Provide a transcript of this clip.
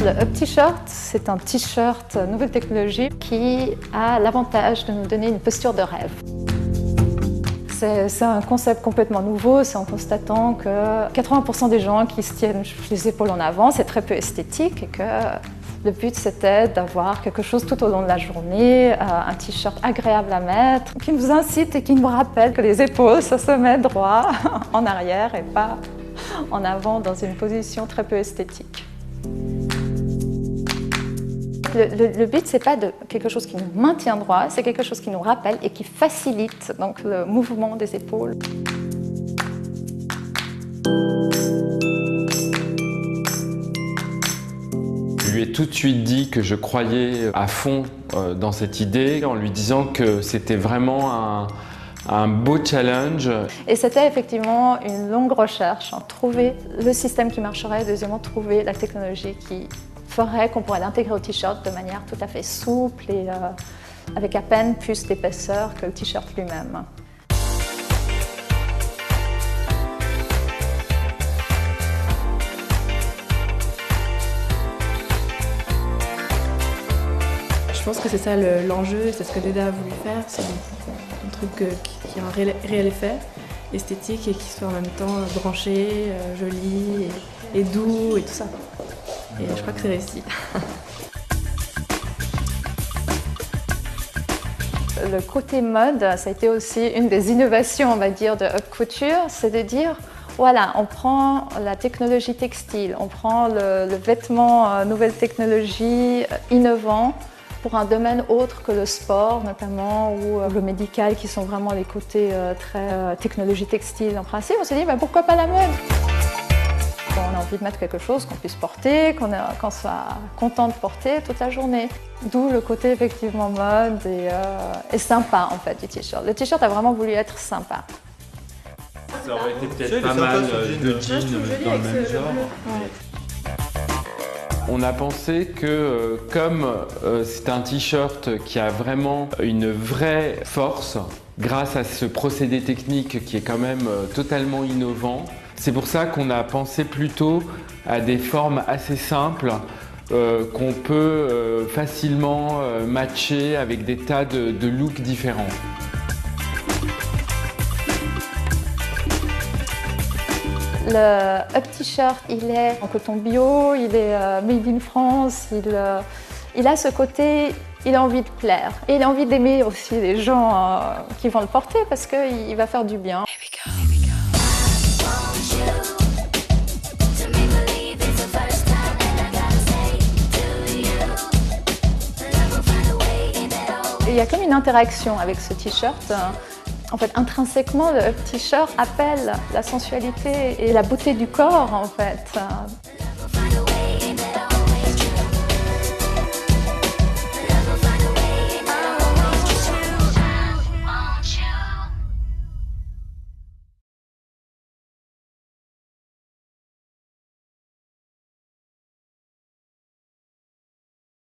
Le Up T-shirt, c'est un t-shirt nouvelle technologie qui a l'avantage de nous donner une posture de rêve. C'est un concept complètement nouveau, c'est en constatant que 80% des gens qui se tiennent les épaules en avant, c'est très peu esthétique et que le but c'était d'avoir quelque chose tout au long de la journée, un t-shirt agréable à mettre, qui nous incite et qui nous rappelle que les épaules, ça se met droit en arrière et pas en avant dans une position très peu esthétique. Le but, ce n'est pas de quelque chose qui nous maintient droit, c'est quelque chose qui nous rappelle et qui facilite donc, le mouvement des épaules. Je lui ai tout de suite dit que je croyais à fond dans cette idée, en lui disant que c'était vraiment un beau challenge. Et c'était effectivement une longue recherche, trouver le système qui marcherait, et deuxièmement trouver la technologie qui ferait qu'on pourrait l'intégrer au t-shirt de manière tout à fait souple et avec à peine plus d'épaisseur que le t-shirt lui-même. Je pense que c'est ça l'enjeu, et c'est ce que Déda a voulu faire, c'est un truc qui a un réel effet esthétique et qui soit en même temps branché, joli et doux et tout ça. Et je crois que c'est réussi. Le côté mode, ça a été aussi une des innovations, on va dire, de Up Couture, c'est de dire, voilà, on prend la technologie textile, on prend le vêtement nouvelle technologie innovant pour un domaine autre que le sport notamment ou le médical qui sont vraiment les côtés très technologie textile en principe. On s'est dit, pourquoi pas la mode ? On a envie de mettre quelque chose qu'on puisse porter, qu'on soit content de porter toute la journée. D'où le côté effectivement mode et sympa en fait du t-shirt. Le t-shirt a vraiment voulu être sympa. Ça aurait été peut-être pas mal de jeans dans le même genre. On a pensé que comme c'est un t-shirt qui a vraiment une vraie force, grâce à ce procédé technique qui est quand même totalement innovant, c'est pour ça qu'on a pensé plutôt à des formes assez simples qu'on peut facilement matcher avec des tas de looks différents. Le Up T-shirt, il est en coton bio, il est made in France, il a ce côté, il a envie de plaire. Et il a envie d'aimer aussi les gens qui vont le porter parce qu'il va faire du bien. Il y a comme une interaction avec ce t-shirt. En fait, intrinsèquement, le Up T-shirt appelle la sensualité et la beauté du corps, en fait.